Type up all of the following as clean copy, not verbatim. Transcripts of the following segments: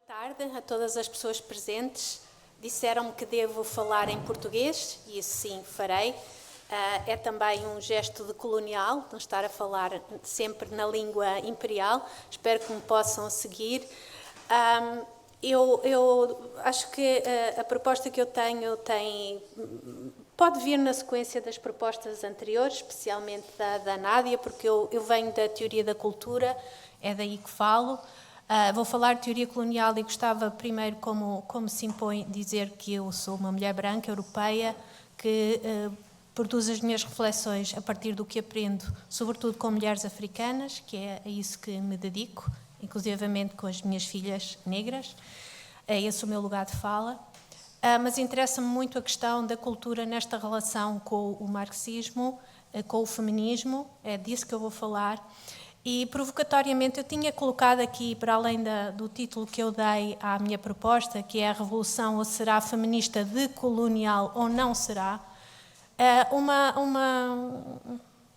tarde a todas as pessoas presentes. Disseram-me que devo falar em português e isso sim farei. É também um gesto de colonial, não estar a falar sempre na língua imperial. Espero que me possam seguir. Eu acho que a proposta que eu tenho pode vir na sequência das propostas anteriores, especialmente da Nádia, porque eu venho da teoria da cultura, é daí que falo. Vou falar de teoria colonial e gostava primeiro, como se impõe, dizer que eu sou uma mulher branca, europeia, que produz as minhas reflexões a partir do que aprendo, sobretudo com mulheres africanas, que é a isso que me dedico, inclusivamente com as minhas filhas negras. É esse o meu lugar de fala. Mas interessa-me muito a questão da cultura nesta relação com o marxismo, com o feminismo, é disso que eu vou falar. E, provocatoriamente, eu tinha colocado aqui, para além do título que eu dei à minha proposta, que é a Revolução ou será feminista decolonial ou não será,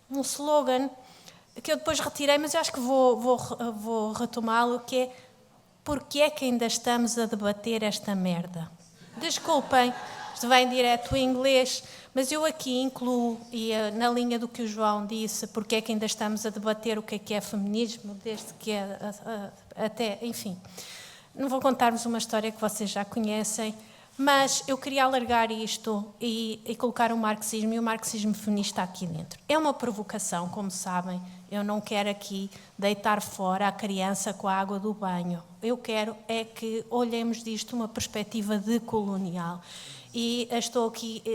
um slogan que eu depois retirei, mas eu acho que vou retomá-lo, que é: porque é que ainda estamos a debater esta merda? Desculpem, isto vem direto em inglês, mas eu aqui incluo, e na linha do que o João disse, porque é que ainda estamos a debater o que é feminismo, desde que até, enfim. Não vou contar-vos uma história que vocês já conhecem, mas eu queria alargar isto e colocar o marxismo e o marxismo feminista aqui dentro. É uma provocação, como sabem, eu não quero aqui deitar fora a criança com a água do banho. Eu quero é que olhemos disto uma perspectiva decolonial. E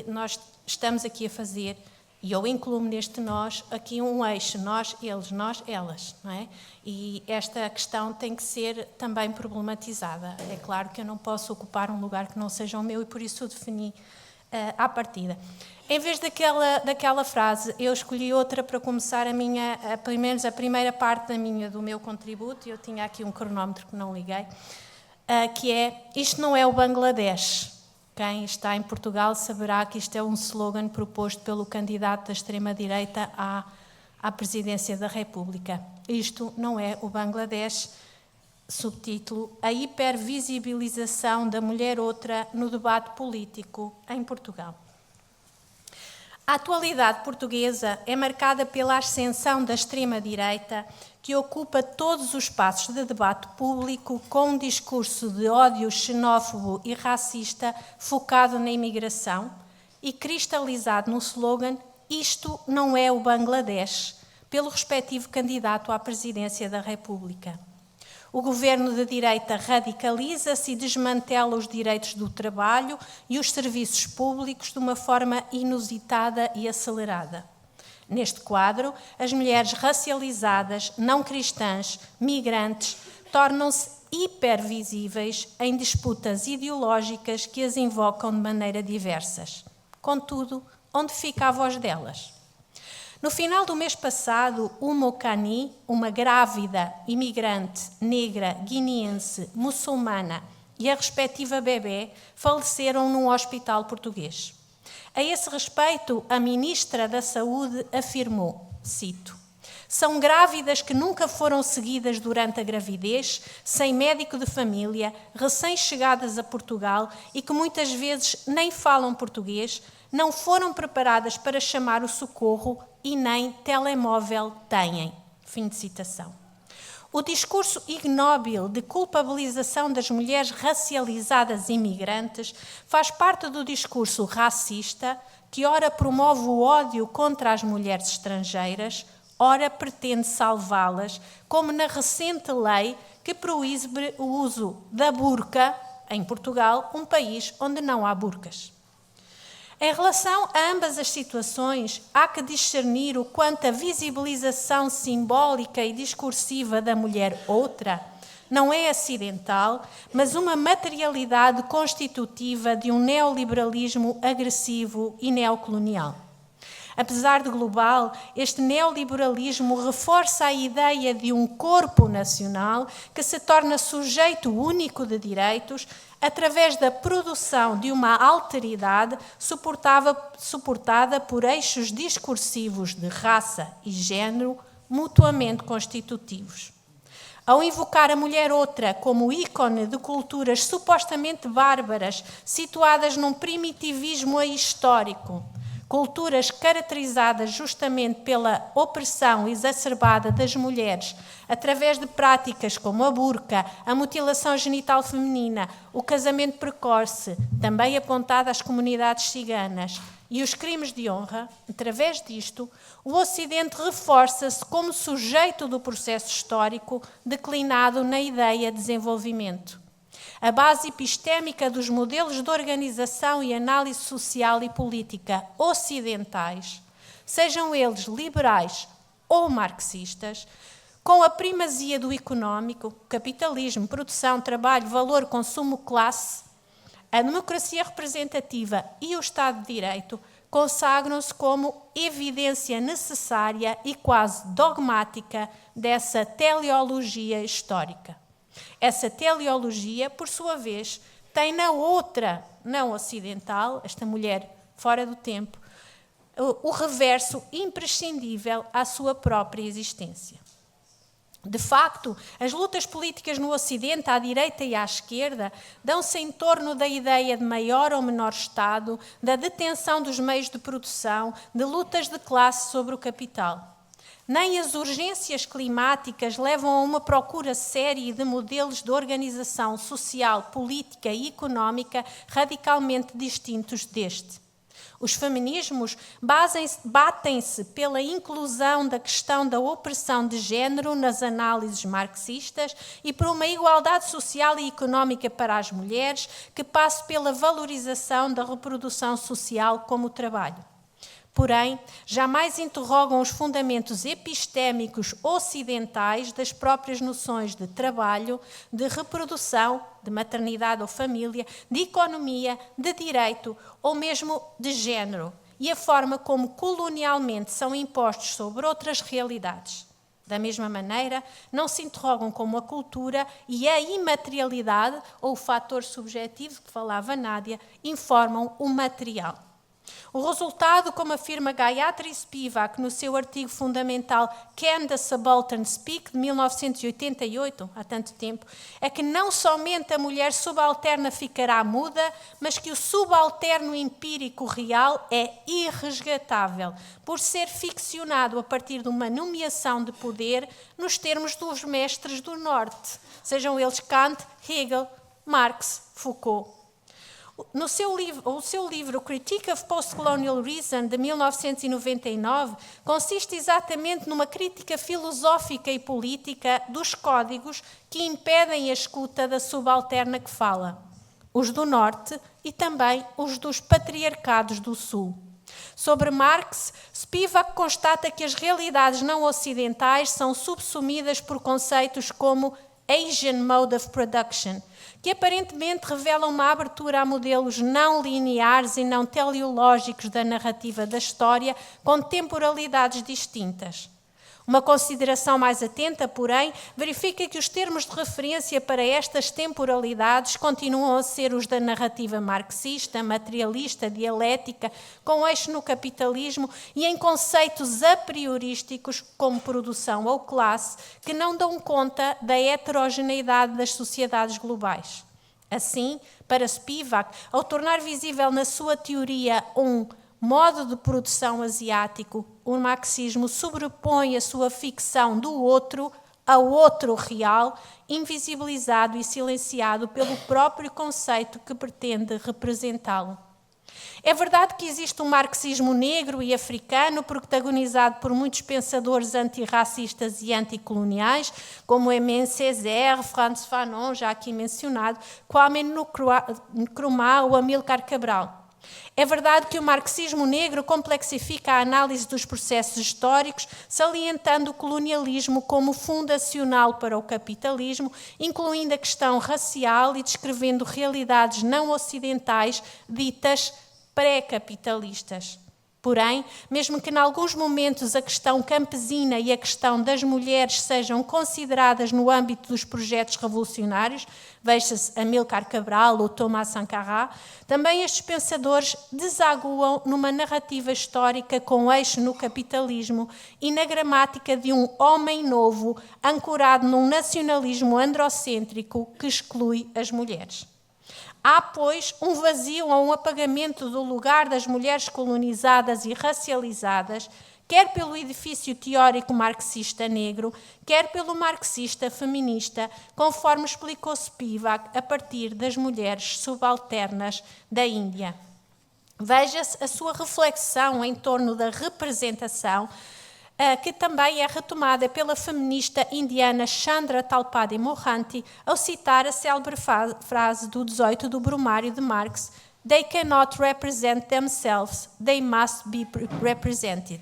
nós estamos aqui a fazer, e eu incluo-me neste nós, aqui um eixo, nós, eles, nós, elas, não é? E esta questão tem que ser também problematizada. É claro que eu não posso ocupar um lugar que não seja o meu e por isso o defini à partida. Em vez daquela frase, eu escolhi outra para começar pelo menos a primeira parte do meu contributo, e eu tinha aqui um cronómetro que não liguei, que é: isto não é o Bangladesh. Quem está em Portugal saberá que isto é um slogan proposto pelo candidato da extrema-direita à presidência da República. Isto não é o Bangladesh. Subtítulo: a hipervisibilização da mulher outra no debate político em Portugal. A atualidade portuguesa é marcada pela ascensão da extrema-direita, que ocupa todos os espaços de debate público com um discurso de ódio xenófobo e racista focado na imigração e cristalizado no slogan "Isto não é o Bangladesh", pelo respectivo candidato à presidência da República. O governo de direita radicaliza-se e desmantela os direitos do trabalho e os serviços públicos de uma forma inusitada e acelerada. Neste quadro, as mulheres racializadas, não cristãs, migrantes, tornam-se hipervisíveis em disputas ideológicas que as invocam de maneira diversas. Contudo, onde fica a voz delas? No final do mês passado, Umu Kani, uma grávida imigrante negra guineense muçulmana, e a respectiva bebê faleceram num hospital português. A esse respeito, a ministra da Saúde afirmou, cito: "São grávidas que nunca foram seguidas durante a gravidez, sem médico de família, recém-chegadas a Portugal e que muitas vezes nem falam português, não foram preparadas para chamar o socorro e nem telemóvel têm." Fim de citação. O discurso ignóbil de culpabilização das mulheres racializadas imigrantes faz parte do discurso racista que ora promove o ódio contra as mulheres estrangeiras, ora pretende salvá-las, como na recente lei que proíbe o uso da burca em Portugal, um país onde não há burcas. Em relação a ambas as situações, há que discernir o quanto a visibilização simbólica e discursiva da mulher outra não é acidental, mas uma materialidade constitutiva de um neoliberalismo agressivo e neocolonial. Apesar de global, este neoliberalismo reforça a ideia de um corpo nacional que se torna sujeito único de direitos através da produção de uma alteridade suportada por eixos discursivos de raça e género mutuamente constitutivos. ao invocar a mulher outra como ícone de culturas supostamente bárbaras, situadas num primitivismo histórico, culturas caracterizadas justamente pela opressão exacerbada das mulheres, através de práticas como a burca, a mutilação genital feminina, o casamento precoce, também apontado às comunidades ciganas, e os crimes de honra, através disto, o Ocidente reforça-se como sujeito do processo histórico declinado na ideia de desenvolvimento. A base epistémica dos modelos de organização e análise social e política ocidentais, sejam eles liberais ou marxistas, com a primazia do económico, capitalismo, produção, trabalho, valor, consumo, classe, a democracia representativa e o Estado de Direito consagram-se como evidência necessária e quase dogmática dessa teleologia histórica. Essa teleologia, por sua vez, tem na outra, não ocidental, esta mulher fora do tempo, o reverso imprescindível à sua própria existência. De facto, as lutas políticas no Ocidente, à direita e à esquerda, dão-se em torno da ideia de maior ou menor Estado, da detenção dos meios de produção, de lutas de classe sobre o capital. Nem as urgências climáticas levam a uma procura séria de modelos de organização social, política e económica radicalmente distintos deste. Os feminismos batem-se pela inclusão da questão da opressão de género nas análises marxistas e por uma igualdade social e económica para as mulheres que passe pela valorização da reprodução social como trabalho. Porém, jamais interrogam os fundamentos epistémicos ocidentais das próprias noções de trabalho, de reprodução, de maternidade ou família, de economia, de direito ou mesmo de género, e a forma como colonialmente são impostos sobre outras realidades. Da mesma maneira, não se interrogam como a cultura e a imaterialidade, ou o fator subjetivo que falava Nádia, informam o material. O resultado, como afirma Gayatri Spivak no seu artigo fundamental Can the Subaltern Speak, de 1988, há tanto tempo, é que não somente a mulher subalterna ficará muda, mas que o subalterno empírico real é irresgatável, por ser ficcionado a partir de uma nomeação de poder nos termos dos mestres do Norte, sejam eles Kant, Hegel, Marx, Foucault. O seu livro Critique of Postcolonial Reason, de 1999, consiste exatamente numa crítica filosófica e política dos códigos que impedem a escuta da subalterna que fala, os do Norte e também os dos patriarcados do Sul. Sobre Marx, Spivak constata que as realidades não ocidentais são subsumidas por conceitos como Asian Mode of Production, que aparentemente revelam uma abertura a modelos não lineares e não teleológicos da narrativa da história com temporalidades distintas. Uma consideração mais atenta, porém, verifica que os termos de referência para estas temporalidades continuam a ser os da narrativa marxista, materialista, dialética, com eixo no capitalismo e em conceitos a priorísticos como produção ou classe, que não dão conta da heterogeneidade das sociedades globais. Assim, para Spivak, ao tornar visível na sua teoria um modo de produção asiático, o marxismo sobrepõe a sua ficção do outro ao outro real, invisibilizado e silenciado pelo próprio conceito que pretende representá-lo. É verdade que existe um marxismo negro e africano protagonizado por muitos pensadores antirracistas e anticoloniais, como Aimé Césaire, Frantz Fanon, já aqui mencionado, Kwame Nkrumah ou Amílcar Cabral. É verdade que o marxismo negro complexifica a análise dos processos históricos, salientando o colonialismo como fundacional para o capitalismo, incluindo a questão racial e descrevendo realidades não ocidentais ditas pré-capitalistas. Porém, mesmo que em alguns momentos a questão campesina e a questão das mulheres sejam consideradas no âmbito dos projetos revolucionários, veja-se Amílcar Cabral ou Thomas Sankara, também estes pensadores desaguam numa narrativa histórica com eixo no capitalismo e na gramática de um homem novo ancorado num nacionalismo androcêntrico que exclui as mulheres. Há, pois, um vazio ou um apagamento do lugar das mulheres colonizadas e racializadas, quer pelo edifício teórico marxista negro, quer pelo marxista feminista, conforme explicou Spivak a partir das mulheres subalternas da Índia. Veja-se a sua reflexão em torno da representação, que também é retomada pela feminista indiana Chandra Talpade Mohanty ao citar a célebre frase do 18 do Brumário de Marx: "They cannot represent themselves, they must be represented."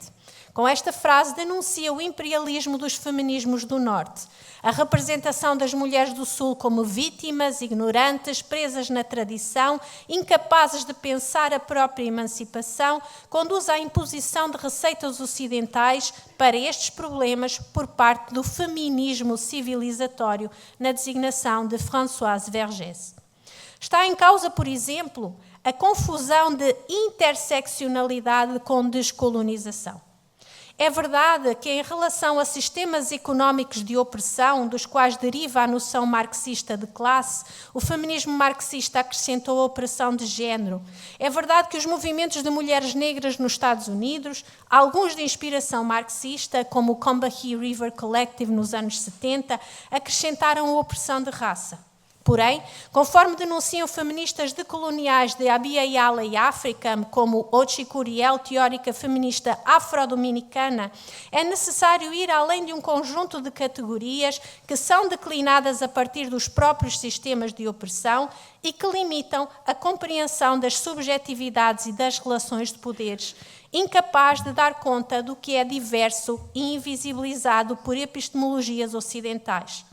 Com esta frase denuncia o imperialismo dos feminismos do Norte, a representação das mulheres do Sul como vítimas, ignorantes, presas na tradição, incapazes de pensar a própria emancipação, conduz à imposição de receitas ocidentais para estes problemas por parte do feminismo civilizatório, na designação de Françoise Vergès. Está em causa, por exemplo, a confusão de interseccionalidade com descolonização. É verdade que, em relação a sistemas económicos de opressão, dos quais deriva a noção marxista de classe, o feminismo marxista acrescentou a opressão de género. É verdade que os movimentos de mulheres negras nos Estados Unidos, alguns de inspiração marxista, como o Combahee River Collective nos anos 70, acrescentaram a opressão de raça. Porém, conforme denunciam feministas decoloniais de Abya e África, como Ochi Curiel, teórica feminista afro-dominicana, é necessário ir além de um conjunto de categorias que são declinadas a partir dos próprios sistemas de opressão e que limitam a compreensão das subjetividades e das relações de poderes, incapaz de dar conta do que é diverso e invisibilizado por epistemologias ocidentais.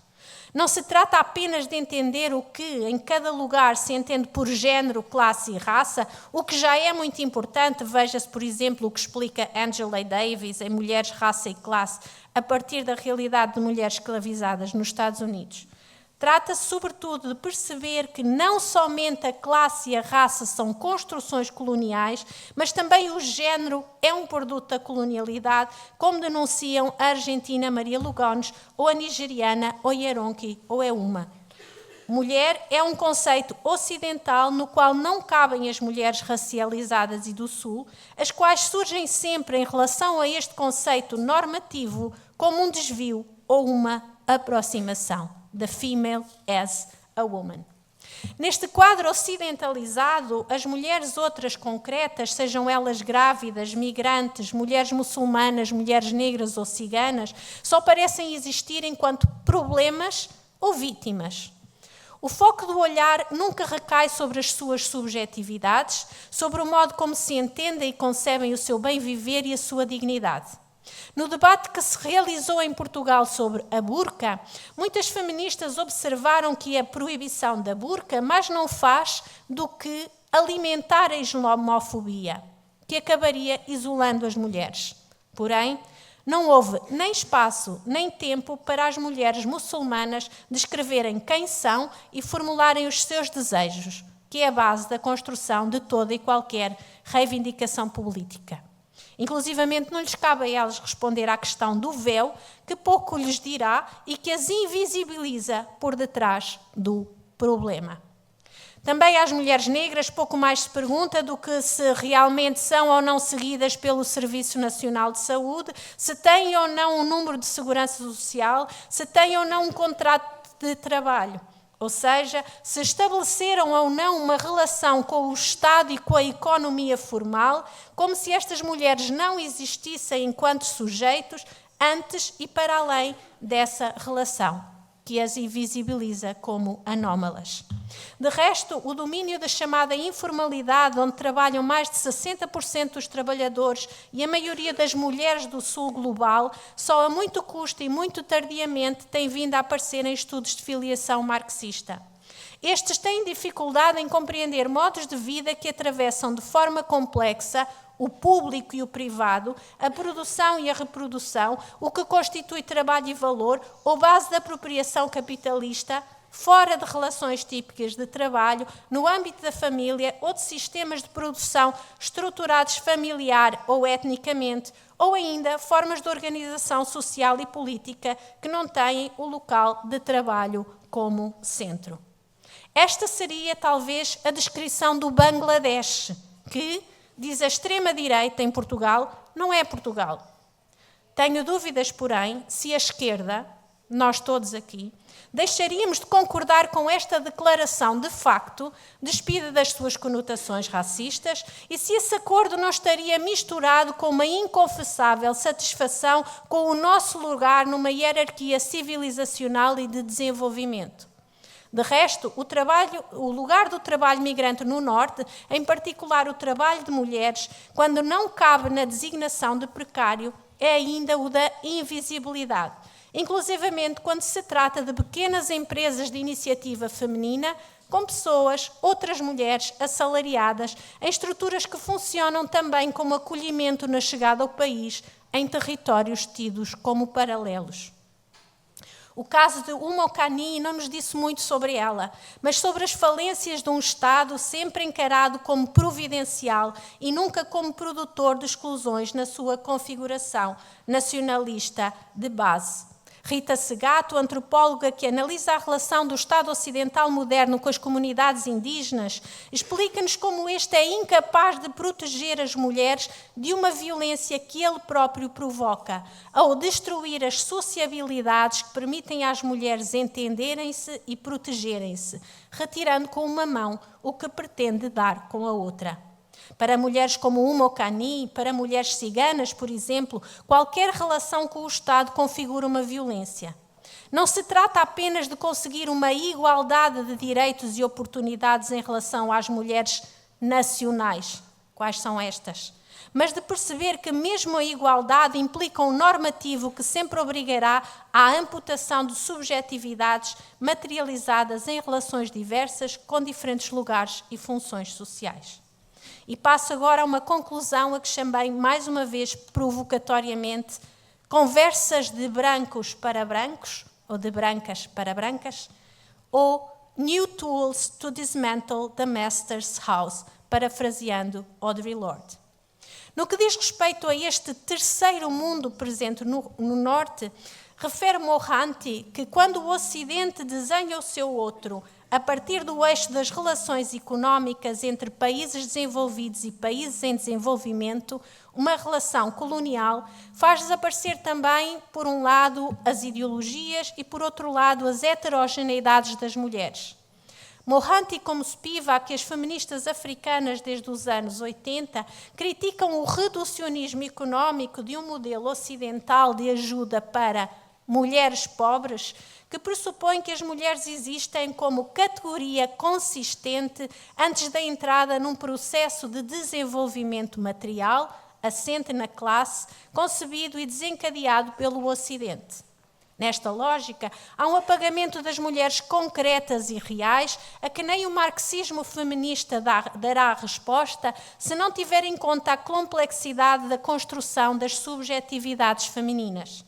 Não se trata apenas de entender o que em cada lugar se entende por género, classe e raça, o que já é muito importante, veja-se, por exemplo, o que explica Angela Davis em Mulheres, Raça e Classe, a partir da realidade de mulheres escravizadas nos Estados Unidos. Trata-se, sobretudo, de perceber que não somente a classe e a raça são construções coloniais, mas também o género é um produto da colonialidade, como denunciam a argentina Maria Lugones ou a nigeriana Oyeronki Oeuma. Mulher é um conceito ocidental no qual não cabem as mulheres racializadas e do Sul, as quais surgem sempre em relação a este conceito normativo como um desvio ou uma aproximação. The female as a woman. Neste quadro ocidentalizado, as mulheres outras concretas, sejam elas grávidas, migrantes, mulheres muçulmanas, mulheres negras ou ciganas, só parecem existir enquanto problemas ou vítimas. O foco do olhar nunca recai sobre as suas subjetividades, sobre o modo como se entendem e concebem o seu bem-viver e a sua dignidade. No debate que se realizou em Portugal sobre a burca, muitas feministas observaram que a proibição da burca mais não faz do que alimentar a islamofobia, que acabaria isolando as mulheres. Porém, não houve nem espaço nem tempo para as mulheres muçulmanas descreverem quem são e formularem os seus desejos, que é a base da construção de toda e qualquer reivindicação política. Inclusivamente não lhes cabe a elas responder à questão do véu, que pouco lhes dirá e que as invisibiliza por detrás do problema. Também às mulheres negras pouco mais se pergunta do que se realmente são ou não seguidas pelo Serviço Nacional de Saúde, se têm ou não um número de segurança social, se têm ou não um contrato de trabalho. Ou seja, se estabeleceram ou não uma relação com o Estado e com a economia formal, como se estas mulheres não existissem enquanto sujeitos antes e para além dessa relação, que as invisibiliza como anómalas. De resto, o domínio da chamada informalidade, onde trabalham mais de 60% dos trabalhadores e a maioria das mulheres do Sul global, só a muito custo e muito tardiamente tem vindo a aparecer em estudos de filiação marxista. Estes têm dificuldade em compreender modos de vida que atravessam de forma complexa o público e o privado, a produção e a reprodução, o que constitui trabalho e valor, ou base da apropriação capitalista, fora de relações típicas de trabalho, no âmbito da família ou de sistemas de produção estruturados familiar ou etnicamente, ou ainda formas de organização social e política que não têm o local de trabalho como centro. Esta seria talvez a descrição do Bangladesh, que, diz a extrema-direita em Portugal, não é Portugal. Tenho dúvidas, porém, se a esquerda, nós todos aqui, deixaríamos de concordar com esta declaração de facto, despida das suas conotações racistas, e se esse acordo não estaria misturado com uma inconfessável satisfação com o nosso lugar numa hierarquia civilizacional e de desenvolvimento. De resto, o lugar do trabalho migrante no Norte, em particular o trabalho de mulheres, quando não cabe na designação de precário, é ainda o da invisibilidade. Inclusivamente quando se trata de pequenas empresas de iniciativa feminina, com pessoas, outras mulheres, assalariadas, em estruturas que funcionam também como acolhimento na chegada ao país, em territórios tidos como paralelos. O caso de Uma Okani não nos disse muito sobre ela, mas sobre as falências de um Estado sempre encarado como providencial e nunca como produtor de exclusões na sua configuração nacionalista de base. Rita Segato, antropóloga que analisa a relação do Estado ocidental moderno com as comunidades indígenas, explica-nos como este é incapaz de proteger as mulheres de uma violência que ele próprio provoca, ao destruir as sociabilidades que permitem às mulheres entenderem-se e protegerem-se, retirando com uma mão o que pretende dar com a outra. Para mulheres como Uma Okani, para mulheres ciganas, por exemplo, qualquer relação com o Estado configura uma violência. Não se trata apenas de conseguir uma igualdade de direitos e oportunidades em relação às mulheres nacionais. Quais são estas? Mas de perceber que mesmo a igualdade implica um normativo que sempre obrigará à amputação de subjetividades materializadas em relações diversas com diferentes lugares e funções sociais. E passo agora a uma conclusão a que chamei, mais uma vez, provocatoriamente, conversas de brancos para brancos, ou de brancas para brancas, ou New Tools to Dismantle the Master's House, parafraseando Audre Lorde. No que diz respeito a este terceiro mundo presente no Norte, refere Mohanty que quando o Ocidente desenha o seu outro a partir do eixo das relações económicas entre países desenvolvidos e países em desenvolvimento, uma relação colonial, faz desaparecer também, por um lado, as ideologias e, por outro lado, as heterogeneidades das mulheres. Mohanty, como Spivak, que as feministas africanas desde os anos 80 criticam o reducionismo económico de um modelo ocidental de ajuda para mulheres pobres, que pressupõe que as mulheres existem como categoria consistente antes da entrada num processo de desenvolvimento material, assente na classe, concebido e desencadeado pelo Ocidente. Nesta lógica, há um apagamento das mulheres concretas e reais a que nem o marxismo feminista dará resposta se não tiver em conta a complexidade da construção das subjetividades femininas.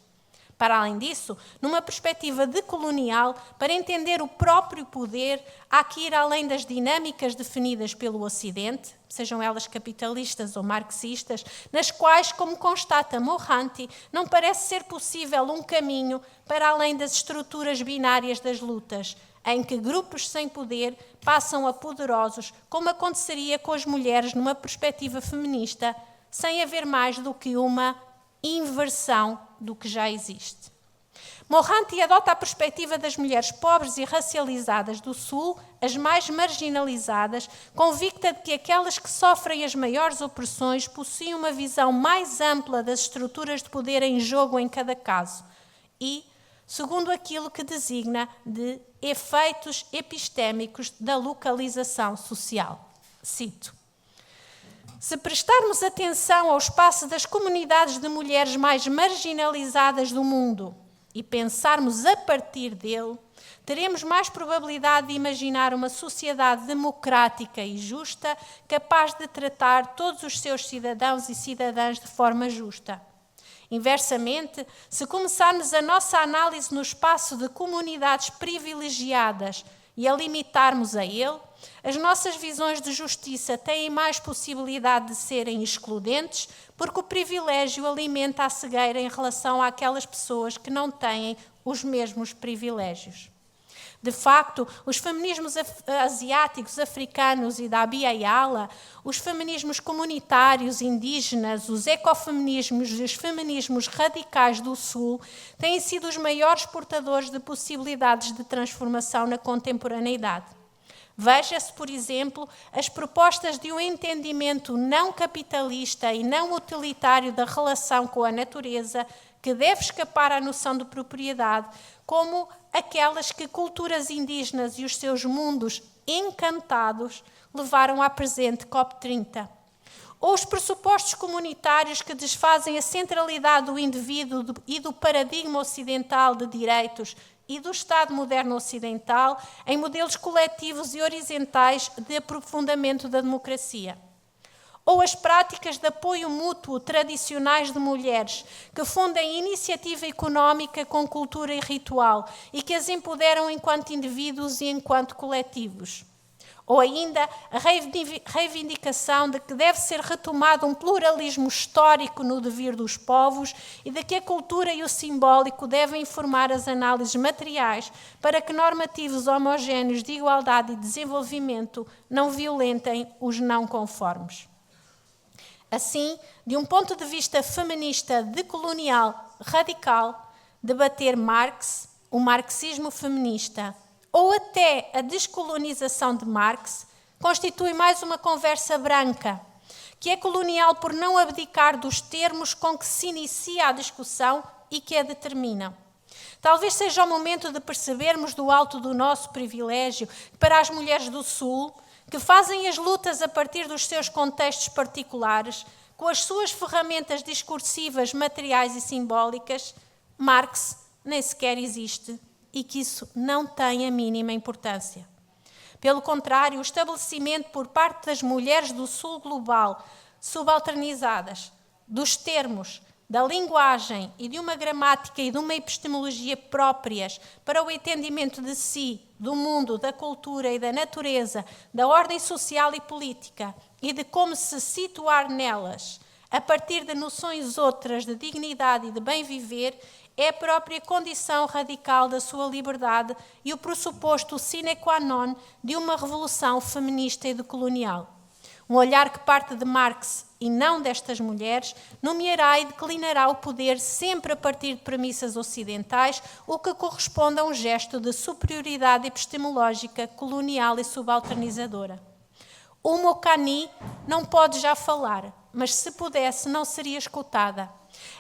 Para além disso, numa perspectiva decolonial, para entender o próprio poder, há que ir além das dinâmicas definidas pelo Ocidente, sejam elas capitalistas ou marxistas, nas quais, como constata Mohanty, não parece ser possível um caminho para além das estruturas binárias das lutas, em que grupos sem poder passam a poderosos, como aconteceria com as mulheres numa perspectiva feminista, sem haver mais do que uma inversão do que já existe. Mohanty adota a perspectiva das mulheres pobres e racializadas do Sul, as mais marginalizadas, convicta de que aquelas que sofrem as maiores opressões possuem uma visão mais ampla das estruturas de poder em jogo em cada caso e, segundo aquilo que designa de efeitos epistémicos da localização social. Cito: se prestarmos atenção ao espaço das comunidades de mulheres mais marginalizadas do mundo e pensarmos a partir dele, teremos mais probabilidade de imaginar uma sociedade democrática e justa, capaz de tratar todos os seus cidadãos e cidadãs de forma justa. Inversamente, se começarmos a nossa análise no espaço de comunidades privilegiadas e a limitarmos a ele, as nossas visões de justiça têm mais possibilidade de serem excludentes, porque o privilégio alimenta a cegueira em relação àquelas pessoas que não têm os mesmos privilégios. De facto, os feminismos asiáticos, africanos e da Abya Yala, os feminismos comunitários, indígenas, os ecofeminismos e os feminismos radicais do Sul têm sido os maiores portadores de possibilidades de transformação na contemporaneidade. Veja-se, por exemplo, as propostas de um entendimento não capitalista e não utilitário da relação com a natureza, que deve escapar à noção de propriedade, como aquelas que culturas indígenas e os seus mundos encantados levaram à presente COP30. Ou os pressupostos comunitários que desfazem a centralidade do indivíduo e do paradigma ocidental de direitos e do Estado moderno ocidental em modelos coletivos e horizontais de aprofundamento da democracia. Ou as práticas de apoio mútuo tradicionais de mulheres, que fundem iniciativa económica com cultura e ritual e que as empoderam enquanto indivíduos e enquanto coletivos. Ou ainda a reivindicação de que deve ser retomado um pluralismo histórico no devir dos povos e de que a cultura e o simbólico devem informar as análises materiais para que normativos homogéneos de igualdade e desenvolvimento não violentem os não conformes. Assim, de um ponto de vista feminista decolonial radical, debater Marx, o marxismo feminista, ou até a descolonização de Marx, constitui mais uma conversa branca, que é colonial por não abdicar dos termos com que se inicia a discussão e que a determinam. Talvez seja o momento de percebermos do alto do nosso privilégio que para as mulheres do Sul, que fazem as lutas a partir dos seus contextos particulares, com as suas ferramentas discursivas, materiais e simbólicas, Marx nem sequer existe e que isso não tem a mínima importância. Pelo contrário, o estabelecimento por parte das mulheres do Sul global, subalternizadas, dos termos, da linguagem e de uma gramática e de uma epistemologia próprias para o entendimento de si, do mundo, da cultura e da natureza, da ordem social e política e de como se situar nelas, a partir de noções outras de dignidade e de bem viver, é a própria condição radical da sua liberdade e o pressuposto sine qua non de uma revolução feminista e decolonial. Um olhar que parte de Marx e não destas mulheres, nomeará e declinará o poder sempre a partir de premissas ocidentais, o que corresponde a um gesto de superioridade epistemológica, colonial e subalternizadora. O Mokani não pode já falar, mas se pudesse não seria escutada.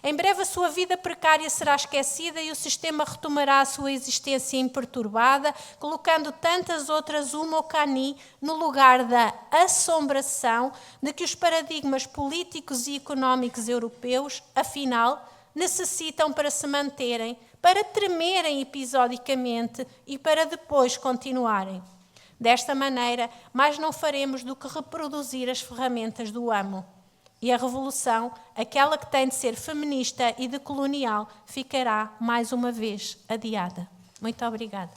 Em breve a sua vida precária será esquecida e o sistema retomará a sua existência imperturbada, colocando tantas outras Umokani no lugar da assombração de que os paradigmas políticos e económicos europeus, afinal, necessitam para se manterem, para tremerem episodicamente e para depois continuarem. Desta maneira, mais não faremos do que reproduzir as ferramentas do amo. E a revolução, aquela que tem de ser feminista e decolonial, ficará mais uma vez adiada. Muito obrigada.